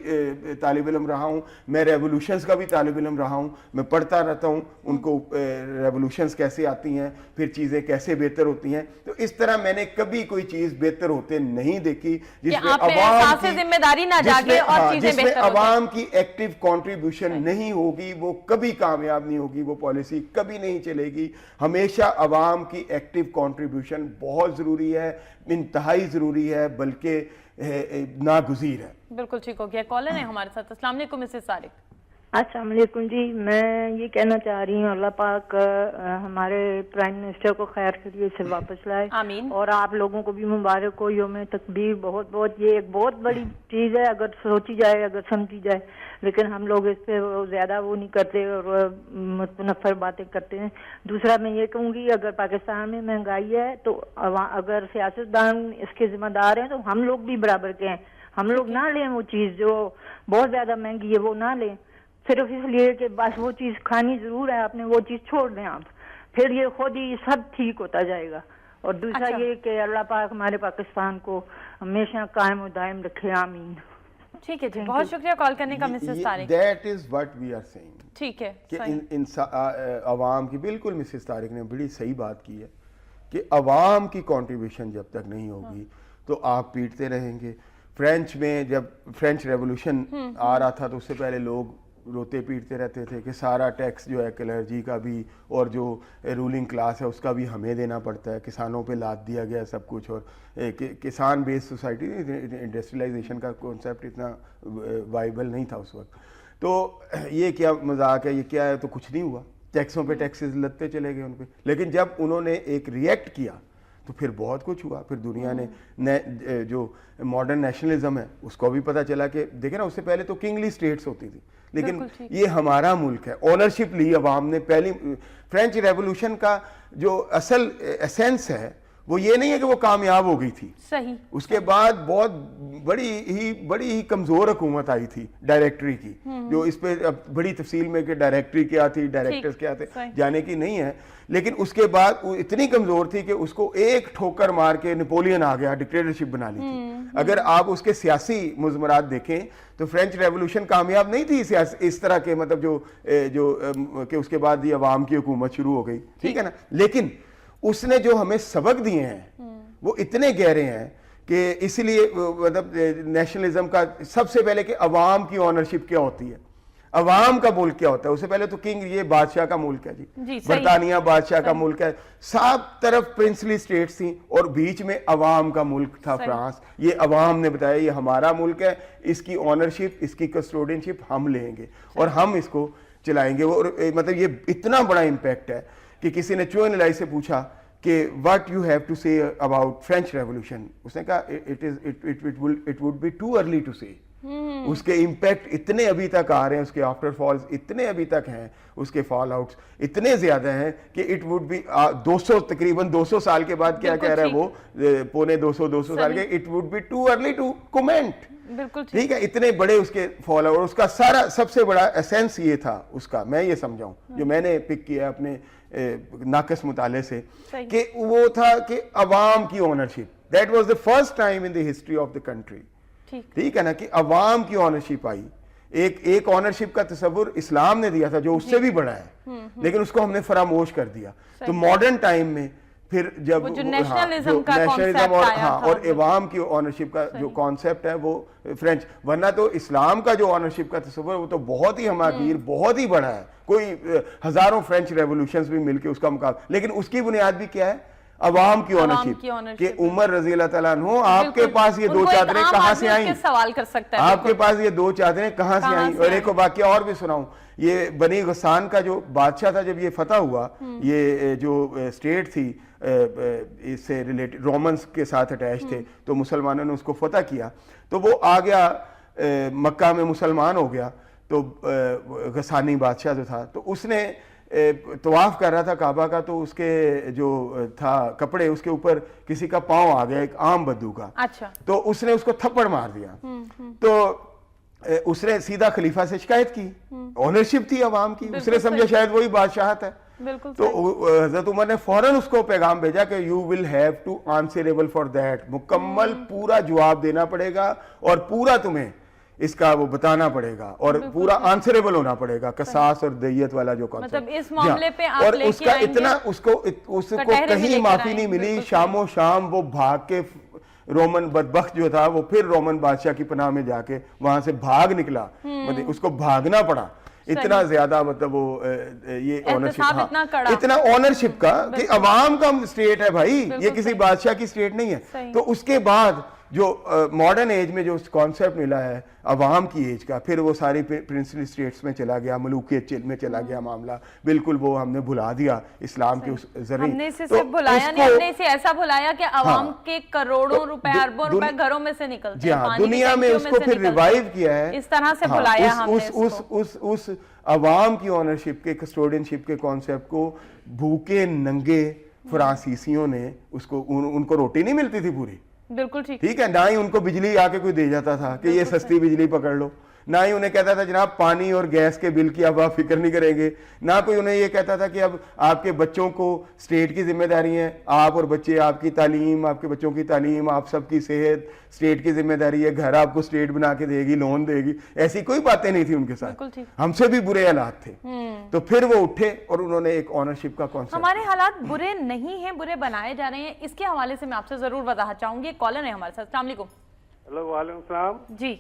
Speaker 2: طالب علم رہا ہوں, میں ریولوشنز کا بھی طالب علم رہا ہوں, میں پڑھتا رہتا ہوں ان کو ریولوشنز کیسے آتی ہیں, پھر چیزیں کیسے بہتر ہوتی ہیں. تو اس طرح میں نے کبھی کوئی چیز بہتر ہوتے نہیں دیکھی جس میں عوام کی ایکٹیو کنٹریبیوشن نہیں ہوگی, وہ کبھی کامیاب نہیں ہوگی, وہ پالیسی کبھی نہیں چلے گی. ہمیشہ عوام کی ایکٹیو کنٹریبیوشن بہت ضروری ہے, انتہائی ضروری ہے, بلکہ ناگزیر ہے.
Speaker 1: بالکل ٹھیک ہو گیا. کالر ہے ہمارے ساتھ. السلام علیکم مسز طارق.
Speaker 4: السلام علیکم جی. میں یہ کہنا چاہ رہی ہوں اللہ پاک ہمارے پرائم منسٹر کو خیر خیریت سے واپس لائے,
Speaker 1: آمین. اور
Speaker 4: آپ لوگوں کو بھی مبارک ہو یوم تکبیر. بہت بہت یہ ایک بہت بڑی چیز ہے اگر سوچی جائے, اگر سمجھی جائے, لیکن ہم لوگ اس پہ زیادہ وہ نہیں کرتے اور متنفر باتیں کرتے ہیں. دوسرا میں یہ کہوں گی اگر پاکستان میں مہنگائی ہے تو اگر سیاستدان اس کے ذمہ دار ہیں تو ہم لوگ بھی برابر کے ہیں. ہم لوگ نہ لیں وہ چیز جو بہت زیادہ مہنگی ہے, وہ نہ لیں صرف اس لیے کہ بس وہ چیز کھانی ضرور ہے, آپ نے وہ چیز چھوڑ دیں آپ, پھر یہ خود ہی سب ٹھیک ہوتا جائے گا. اور دوسرا یہ کہ اللہ پاک ہمارے پاکستان کو ہمیشہ قائم و دائم رکھے, آمین.
Speaker 1: ٹھیک ہے جی, بہت شکریہ کال کرنے کا Mrs Tariq.
Speaker 2: That is what we are saying.
Speaker 1: ٹھیک ہے
Speaker 2: کہ عوام کی, بالکل مسز طارق نے بڑی صحیح بات کی ہے کہ عوام کی کنٹریبیوشن جب تک نہیں ہوگی تو آپ پیٹتے رہیں گے. فرینچ میں جب فرینچ ریولوشن آ رہا تھا تو اس سے پہلے لوگ روتے پیٹتے رہتے تھے کہ سارا ٹیکس جو ہے کلرجی کا بھی اور جو رولنگ کلاس ہے اس کا بھی ہمیں دینا پڑتا ہے, کسانوں پہ لاد دیا گیا سب کچھ. اور کسان بیس سوسائٹی, انڈسٹریلائزیشن کا کانسیپٹ اتنا وائبل نہیں تھا اس وقت. تو یہ کیا مذاق ہے, یہ کیا ہے, تو کچھ نہیں ہوا, ٹیکسوں پہ ٹیکسز لگتے چلے گئے ان پہ. لیکن جب انہوں نے ایک ریئیکٹ کیا تو پھر بہت کچھ ہوا. پھر دنیا نے جو ماڈرن نیشنلزم ہے اس کو بھی پتہ چلا کہ دیکھیں نا, اس سے پہلے تو کنگلی سٹیٹس ہوتی تھی, لیکن یہ ہمارا ملک ہے. اونرشپ لی عوام نے. پہلی فرینچ ریولوشن کا جو اصل ایسنس ہے وہ یہ نہیں ہے کہ وہ کامیاب ہو گئی تھی,
Speaker 1: صحیح.
Speaker 2: اس کے بعد بہت بڑی ہی کمزور حکومت آئی تھی ڈائریکٹری کی, جو اس پہ بڑی تفصیل میں کہ ڈائریکٹری کیا تھی, ڈائریکٹرز کیا تھے, جانے کی نہیں ہے. لیکن اس کے بعد وہ اتنی کمزور تھی کہ اس کو ایک ٹھوکر مار کے نپولین آ گیا, ڈکٹیٹرشپ بنا لی تھی. اگر آپ اس کے سیاسی مضمرات دیکھیں تو فرینچ ریولوشن کامیاب نہیں تھی اس طرح کے, مطلب جو کہ اس کے بعد یہ عوام کی حکومت شروع ہو گئی, ٹھیک ہے نا. لیکن اس نے جو ہمیں سبق دیے ہیں وہ اتنے گہرے ہیں کہ اس لیے مطلب نیشنلزم کا سب سے پہلے کہ عوام کی اونرشپ کیا ہوتی ہے, عوام کا ملک کیا ہوتا ہے. اس سے پہلے تو کنگ یہ بادشاہ کا ملک ہے جی, برطانیہ بادشاہ کا ملک ہے, سب طرف پرنسلی سٹیٹس تھیں اور بیچ میں عوام کا ملک تھا فرانس. یہ عوام نے بتایا یہ ہمارا ملک ہے, اس کی اونرشپ, اس کی کسٹوڈینشپ ہم لیں گے اور ہم اس کو چلائیں گے. اور مطلب یہ اتنا بڑا امپیکٹ ہے کہ کسی نے چوئن لائی سے پوچھا کہ what you have to say about French revolution, اس نے کہا it would be too early to say. اس کے امپیکٹ اتنے ابھی تک آ رہے ہیں, اس کے آفٹر فالز اتنے ابھی تک ہیں, اس کے فال آؤٹس اتنے زیادہ ہیں کہ اٹ وڈ بی 200 تقریباً 200 سال کے بعد کیا کہہ رہا ہے وہ, پونے 200 سال کے, it would be too early to comment. ٹھیک ہے, اتنے بڑے اس کے فال آؤٹ. اور اس کا سارا سب سے بڑا ایسنس یہ تھا اس کا, میں یہ سمجھاؤں جو میں نے پک کیا اپنے ناقص مطالعے سے, کہ وہ تھا کہ عوام کی ownership. That was the first time in the history of the country, ٹھیک ہے نا, کہ عوام کی اونرشپ آئی. ایک اونرشپ کا تصور اسلام نے دیا تھا جو اس سے بھی بڑا ہے, لیکن اس کو ہم نے فراموش کر دیا. تو ماڈرن ٹائم میں پھر جب نیشنلزم اور عوام کی اونرشپ کا جو کانسیپٹ ہے وہ فرینچ, ورنہ تو اسلام کا جو اونرشپ کا تصور وہ تو بہت ہی ہماگیر, بہت ہی بڑا ہے, کوئی ہزاروں فرینچ ریولوشنز بھی مل کے اس کا مقابلہ. لیکن اس کی بنیاد بھی کیا ہے, عوام کی اونرشپ کہ عمر رضی اللہ تعالیٰ عنہ آپ کے پاس یہ دو چادریں کہاں سے آئیں،
Speaker 1: سوال کر سکتا ہے
Speaker 2: آپ کے پاس یہ دو چادریں کہاں سے آئیں. اور ایک واقعہ اور بھی سناؤں، یہ بنی غسان کا جو بادشاہ تھا جب یہ فتح ہوا، یہ جو اسٹیٹ تھی اس سے ریلیٹڈ رومنز کے ساتھ اٹیچ تھے، تو مسلمانوں نے اس کو فتح کیا تو وہ آ گیا مکہ میں مسلمان ہو گیا. تو غسانی بادشاہ جو تھا تو اس نے طواف کر رہا تھا کعبہ کا، تو اس کے جو تھا کپڑے اس کے اوپر کسی کا پاؤں آ گیا، ایک عام بدو کا.
Speaker 1: اچھا.
Speaker 2: تو اس نے اس کو تھپڑ مار دیا. تو اس نے سیدھا خلیفہ سے شکایت کی، اونرشپ تھی عوام کی، اس نے سمجھا شاید وہی بادشاہت ہے. تو حضرت عمر نے فوراً اس کو پیغام بھیجا کہ you will have to answerable for that, مکمل پورا جواب دینا پڑے گا اور پورا تمہیں اس کا وہ بتانا پڑے گا اور پورا آنسریبل ہونا پڑے گا، قصاص اور دیت والا جو کانسیپٹ.
Speaker 1: مطلب اس معاملے پہ آپ
Speaker 2: اور
Speaker 1: لے
Speaker 2: اس
Speaker 1: کے
Speaker 2: کا
Speaker 1: آئیں گے،
Speaker 2: اتنا اس کو کہیں معافی نہیں ملی. شام و شام وہ بھاگ کے رومن بدبخت جو تھا وہ پھر رومن بادشاہ کی پناہ میں جا کے وہاں سے بھاگ نکلا، مطلب اس کو بھاگنا پڑا. اتنا زیادہ مطلب وہ یہ اونرشپ، اتنا اونرشپ کا کہ عوام کا اسٹیٹ ہے بھائی، یہ کسی بادشاہ کی اسٹیٹ نہیں ہے. تو اس کے بعد جو ماڈرن ایج میں جو کانسیپٹ ملا ہے عوام کی ایج کا، پھر وہ ساری پرنسلی اسٹیٹس میں چلا گیا، ملوکیت میں چلا گیا معاملہ. بالکل وہ ہم نے بھلا دیا اسلام کے اس ذریعے.
Speaker 1: ہم نے اسے صرف بھلایا نہیں، ہم نے اسے ایسا بھلایا کہ عوام کے کروڑوں روپے اربوں روپے گھروں میں سے نکلتے
Speaker 2: جی ہاں، دنیا میں اس کو پھر ریوائیو کیا ہے.
Speaker 1: اس طرح سے بھلایا ہم نے
Speaker 2: اس عوام کی اونرشپ کے کسٹوڈینشپ کے کانسیپٹ کو بھوکے ننگے فرانسیسیوں نے اس کو، ان کو روٹی نہیں ملتی تھی پوری.
Speaker 1: بالکل
Speaker 2: ٹھیک ہے، نہ ہی ان کو بجلی آ کے کوئی دے جاتا تھا کہ یہ سستی بجلی پکڑ لو، نہ ہی انہیں کہتا تھا جناب پانی اور گیس کے بل کی اب آپ فکر نہیں کریں گے، نہ کوئی انہیں یہ کہتا تھا کہ اب آپ کے بچوں کو اسٹیٹ کی ذمہ داری ہے، آپ اور بچے، آپ کی تعلیم، آپ کے بچوں کی تعلیم، آپ سب کی صحت اسٹیٹ کی ذمہ داری ہے، گھر آپ کو اسٹیٹ بنا کے دے گی، لون دے گی. ایسی کوئی باتیں نہیں تھی ان کے ساتھ. ہم سے بھی برے حالات تھے. تو پھر وہ اٹھے اور انہوں نے ایک اونرشپ کا کانسیپٹ.
Speaker 1: ہمارے حالات برے نہیں ہیں، برے بنائے جا رہے ہیں. اس کے حوالے سے میں آپ سے ضرور وضاحت چاہوں گی. کالر ہے ہمارے ساتھ. السلام علیکم.
Speaker 3: ہیلو، وعلیکم السلام.
Speaker 1: جی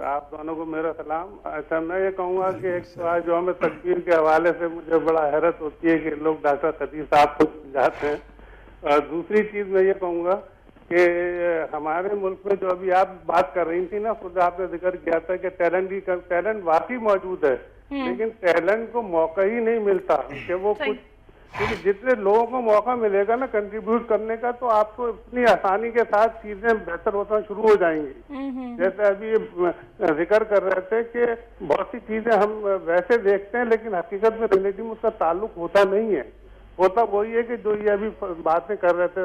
Speaker 3: آپ دونوں کو میرا سلام. اچھا، میں یہ کہوں گا کہ ایک سوال جو ہمیں تکبیر کے حوالے سے مجھے بڑا حیرت ہوتی ہے کہ لوگ ڈاکٹر خطیب صاحب کو سمجھاتے ہیں. اور دوسری چیز میں یہ کہوں گا کہ ہمارے ملک میں جو ابھی آپ بات کر رہی تھی نا، خود آپ نے ذکر کیا تھا کہ ٹیلنٹ واقعی موجود ہے، لیکن ٹیلنٹ کو موقع ہی نہیں ملتا کہ وہ کچھ، کیونکہ جتنے لوگوں کو موقع ملے گا نا کنٹریبیوٹ کرنے کا، تو آپ کو اتنی آسانی کے ساتھ چیزیں بہتر ہونا شروع ہو جائیں گی. جیسے ابھی ذکر کر رہے تھے کہ بہت سی چیزیں ہم ویسے دیکھتے ہیں لیکن حقیقت میں ریلیٹی میں اس کا تعلق ہوتا نہیں ہے. ہوتا وہی ہے کہ جو یہ ابھی باتیں کر رہے تھے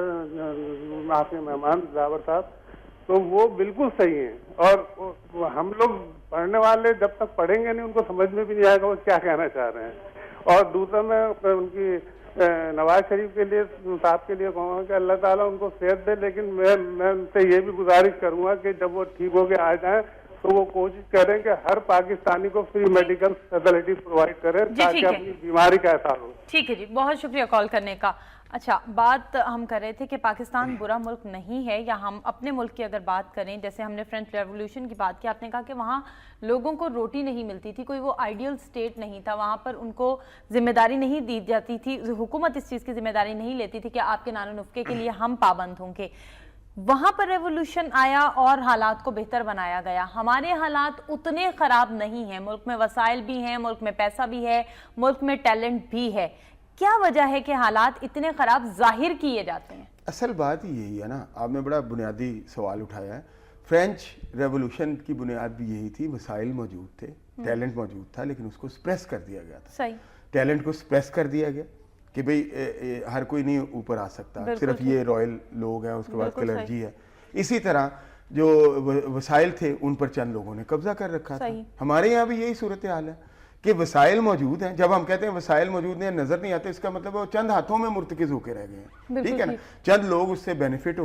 Speaker 3: آپ کے مہمان دلاور صاحب، تو وہ بالکل صحیح ہیں. اور ہم لوگ پڑھنے والے جب تک پڑھیں گے نہیں ان کو سمجھ میں بھی نہیں آئے گا وہ کیا کہنا چاہ رہے ہیں. اور دوسرا میں ان کی نواز شریف کے لیے، صاحب کے لیے کہوں گا کہ اللہ تعالیٰ ان کو صحت دے، لیکن میں ان سے یہ بھی گزارش کروں گا کہ جب وہ ٹھیک ہو کے آ جائیں تو وہ کوشش کریں کہ ہر پاکستانی کو فری میڈیکل فیسلٹی پرووائڈ کریں تاکہ اپنی بیماری کا احساس ہو.
Speaker 1: ٹھیک ہے جی، بہت شکریہ کال کرنے کا. اچھا، بات ہم کر رہے تھے کہ پاکستان برا ملک نہیں ہے، یا ہم اپنے ملک کی اگر بات کریں، جیسے ہم نے فرینچ ریولوشن کی بات کی، آپ نے کہا کہ وہاں لوگوں کو روٹی نہیں ملتی تھی، کوئی وہ آئیڈیل سٹیٹ نہیں تھا، وہاں پر ان کو ذمہ داری نہیں دی جاتی تھی، حکومت اس چیز کی ذمہ داری نہیں لیتی تھی کہ آپ کے نان و نفقے کے لیے ہم پابند ہوں گے. وہاں پر ریولوشن آیا اور حالات کو بہتر بنایا گیا. ہمارے حالات اتنے خراب نہیں ہیں، ملک میں وسائل بھی ہیں، ملک میں پیسہ بھی ہے، ملک میں ٹیلنٹ بھی ہے. کیا وجہ ہے کہ حالات اتنے خراب ظاہر کیے جاتے ہیں؟
Speaker 2: اصل بات یہی ہے نا، آپ نے بڑا بنیادی سوال اٹھایا ہے. فرینچ ریولوشن کی بنیاد بھی یہی تھی، وسائل موجود تھے، ٹیلنٹ موجود تھا، لیکن اس کو سپریس کر دیا گیا تھا.
Speaker 1: صحیح،
Speaker 2: ٹیلنٹ کو سپریس کر دیا گیا کہ بھئی ہر کوئی نہیں اوپر آ سکتا، صرف یہ رائل لوگ ہیں، اس کے بعد کلرجی ہے. اسی طرح جو وسائل تھے ان پر چند لوگوں نے قبضہ کر رکھا تھا. ہمارے یہاں بھی یہی صورتحال ہے کہ وسائل موجود ہیں. جب ہم کہتے ہیں وسائل موجود ہیں نظر نہیں آتے، اس کا مطلب وہ چند ہاتھوں میں مرتکز ہو کے رہ گئے ہیں. ٹھیک ہے نا، چند لوگ اس سے بینیفٹڈ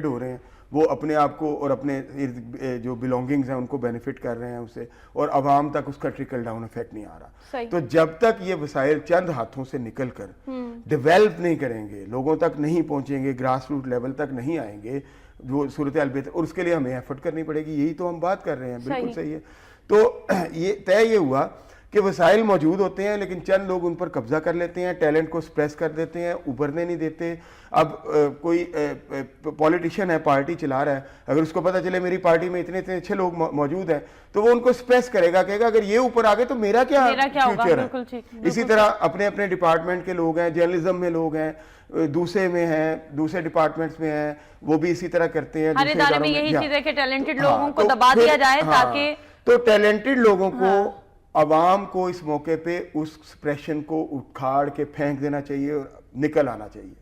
Speaker 2: ہو رہے ہیں، وہ اپنے آپ کو اور اپنے جو بلونگنگز ہیں ان کو بینیفٹ کر رہے ہیں اس سے، اور عوام تک اس کا ٹرکل ڈاؤن ایفیکٹ نہیں آ رہا. تو جب تک یہ وسائل چند ہاتھوں سے نکل کر ڈیولپ نہیں کریں گے، لوگوں تک نہیں پہنچیں گے، گراس روٹ لیول تک نہیں آئیں گے، جو صورتحال بہتر، اور اس کے لیے ہمیں ایفرٹ کرنی پڑے گی. یہی تو ہم بات کر رہے ہیں. بالکل صحیح ہے. تو یہ طے یہ ہوا کہ وسائل موجود ہوتے ہیں لیکن چند لوگ ان پر قبضہ کر لیتے ہیں, ٹیلنٹ کو سپریس کر دیتے ہیں, ابھرنے نہیں دیتے. اب کوئی پولیٹیشین ہے, پارٹی چلا رہا ہے, اگر اس کو پتہ چلے میری پارٹی میں اتنے اتنے اچھے لوگ موجود ہیں تو وہ ان کو سپریس کرے گا, کہے گا اگر یہ اوپر آ گئے تو میرا کیا فیوچر ہے. اسی طرح اپنے اپنے ڈپارٹمنٹ کے لوگ ہیں, جرنلزم میں لوگ ہیں, دوسرے میں ہیں, دوسرے ڈپارٹمنٹس میں ہیں, وہ بھی اسی طرح کرتے ہیں.
Speaker 1: ہر ادارے میں یہی چیز ہے کہ ٹیلنٹڈ لوگوں کو دبا دیا جائے تاکہ
Speaker 2: تو ٹیلنٹڈ لوگوں کو عوام کو اس موقع پہ اس سپریشن کو اکھاڑ کے پھینک دینا چاہیے اور نکل آنا چاہیے.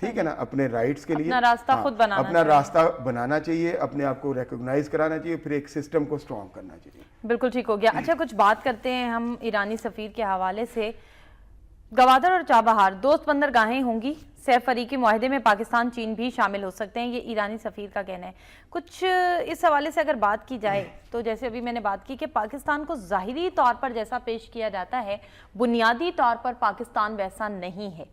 Speaker 2: ٹھیک ہے نا, اپنے رائٹس کے لیے
Speaker 1: اپنا راستہ خود بنانا
Speaker 2: اپنا راستہ بنانا چاہیے, اپنے آپ کو ریکگنائز کرانا چاہیے, پھر ایک سسٹم کو اسٹرانگ کرنا چاہیے.
Speaker 1: بالکل ٹھیک ہو گیا. اچھا کچھ بات کرتے ہیں ہم ایرانی سفیر کے حوالے سے. گوادر اور چابہار دوست بندرگاہیں ہوں گی, سیف فریقی معاہدے میں پاکستان چین بھی شامل ہو سکتے ہیں, یہ ایرانی سفیر کا کہنا ہے. کچھ اس حوالے سے اگر بات کی جائے تو جیسے ابھی میں نے بات کی کہ پاکستان کو ظاہری طور پر جیسا پیش کیا جاتا ہے بنیادی طور پر پاکستان ویسا نہیں ہے.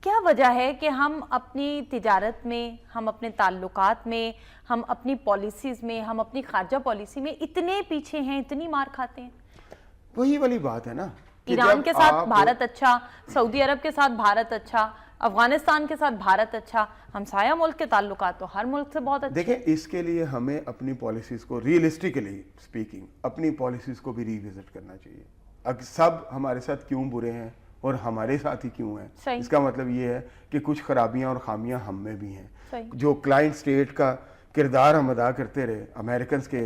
Speaker 1: کیا وجہ ہے کہ ہم اپنی تجارت میں, ہم اپنے تعلقات میں, ہم اپنی پالیسیز میں, ہم اپنی خارجہ پالیسی میں اتنے پیچھے ہیں, اتنی مار کھاتے ہیں؟
Speaker 2: وہی والی بات ہے نا,
Speaker 1: ایران کے ساتھ بھارت اچھا, سعودی عرب کے ساتھ بھارت اچھا, افغانستان کے ساتھ بھارت اچھا, ہمسایہ ملک کے تعلقات تو ہر ملک سے بہت اچھے.
Speaker 2: دیکھیں اس کے لیے ہمیں اپنی پالیسیز کو ریئلسٹکلی سپیکنگ اپنی پالیسیز کو بھی ریوزٹ کرنا چاہیے. سب ہمارے ساتھ کیوں برے ہیں اور ہمارے ساتھ ہی کیوں ہیں, اس کا مطلب یہ ہے کہ کچھ خرابیاں اور خامیاں ہم میں بھی ہیں. جو کلائنٹ سٹیٹ کا کردار ہم ادا کرتے رہے امریکنز کے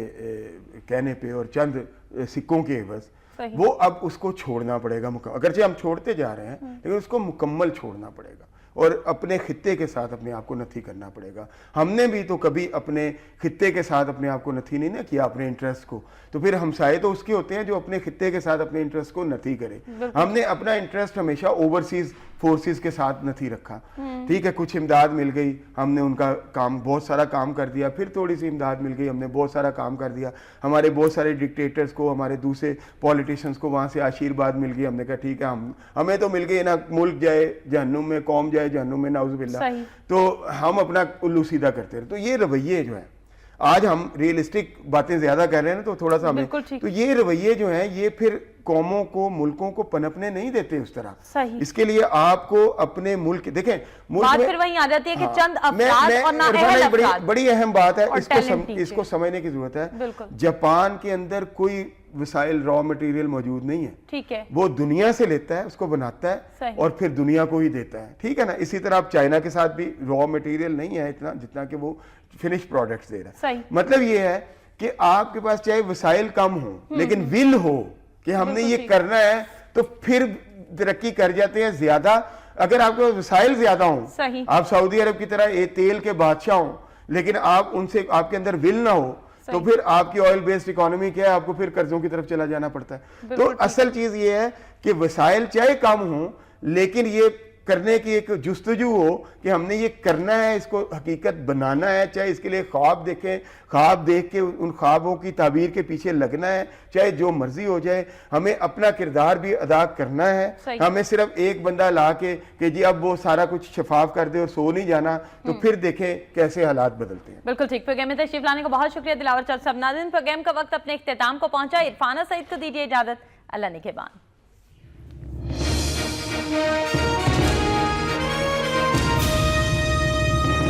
Speaker 2: کہنے پہ اور چند سکوں کے عوض, وہ اب اس کو چھوڑنا پڑے گا. اگرچہ ہم چھوڑتے جا رہے ہیں لیکن اس کو مکمل چھوڑنا پڑے گا اور اپنے خطے کے ساتھ اپنے آپ کو نتھی کرنا پڑے گا. ہم نے بھی تو کبھی اپنے خطے کے ساتھ اپنے آپ کو نتھی نہیں کیا, اپنے انٹرسٹ کو. تو پھر ہمسائے تو اس کے ہوتے ہیں جو اپنے خطے کے ساتھ اپنے انٹرسٹ کو نتھی کرے. ہم نے اپنا انٹرسٹ ہمیشہ اوورسیز فورسز کے ساتھ نتھی رکھا. ٹھیک ہے, کچھ امداد مل گئی, ہم نے ان کا کام بہت سارا کام کر دیا, پھر تھوڑی سی امداد مل گئی, ہم نے بہت سارا کام کر دیا. ہمارے بہت سارے ڈکٹیٹرز کو, ہمارے دوسرے پولیٹیشینز کو وہاں سے آشیرواد مل گئی, ہم نے کہا ٹھیک ہے ہمیں تو مل گئی نا, ملک جائے جہنم میں, قوم جائے جہنم میں, نعوذ باللہ. تو ہم اپنا الو سیدھا کرتے رہے. تو یہ رویے جو ہیں, آج ہم ریئلسٹک باتیں زیادہ کر رہے ہیں تو تھوڑا سا ہمیں, تو یہ رویے جو ہیں یہ پھر قوموں کو, ملکوں کو پنپنے نہیں دیتے اس طرح. اس کے لیے آپ کو اپنے ملک, دیکھیں
Speaker 1: بات پھر وہیں آ جاتی ہے کہ چند افراد اور نااہل افراد,
Speaker 2: بڑی اہم بات ہے, اس کو سمجھنے کی ضرورت ہے. جاپان کے اندر کوئی وسائل را مٹیریل موجود نہیں ہے.
Speaker 1: ٹھیک ہے,
Speaker 2: وہ دنیا سے لیتا ہے, اس کو بناتا ہے اور پھر دنیا کو ہی دیتا ہے. ٹھیک ہے نا. اسی طرح اب چائنا کے ساتھ بھی را مٹیریل نہیں ہے اتنا جتنا کہ وہ فنش پروڈکٹس دے رہا ہے. مطلب یہ ہے کہ آپ کے پاس چاہے وسائل کم ہوں لیکن ول ہو کہ ہم نے یہ کرنا ہے, تو پھر ترقی کر جاتے ہیں زیادہ. اگر آپ کے پاس وسائل زیادہ ہوں, آپ سعودی عرب کی طرح تیل کے بادشاہ ہوں, لیکن آپ ان سے, آپ کے اندر ول نہ ہو, تو پھر آپ کی آئل بیسڈ اکانومی کیا ہے, آپ کو پھر قرضوں کی طرف چلا جانا پڑتا ہے. تو اصل چیز یہ ہے کہ وسائل چاہے کم ہوں لیکن یہ کرنے کی ایک جستجو ہو کہ ہم نے یہ کرنا ہے, اس کو حقیقت بنانا ہے. چاہے اس کے لیے خواب دیکھیں, خواب دیکھ کے ان خوابوں کی تعبیر کے پیچھے لگنا ہے, چاہے جو مرضی ہو جائے. ہمیں اپنا کردار بھی ادا کرنا ہے. ہمیں صرف ایک بندہ لا کے کہ جی اب وہ سارا کچھ شفاف کر دے اور سو نہیں جانا, تو پھر دیکھیں کیسے حالات بدلتے ہیں.
Speaker 1: بالکل ٹھیک. پروگرام میں تشریف لانے کا بہت شکریہ دلاور چودھری صاحب. ناظرین, پروگرام کا وقت اپنے اختتام کو پہنچا. عرفانہ سعید کو دیجیے اجازت. اللہ نگہبان.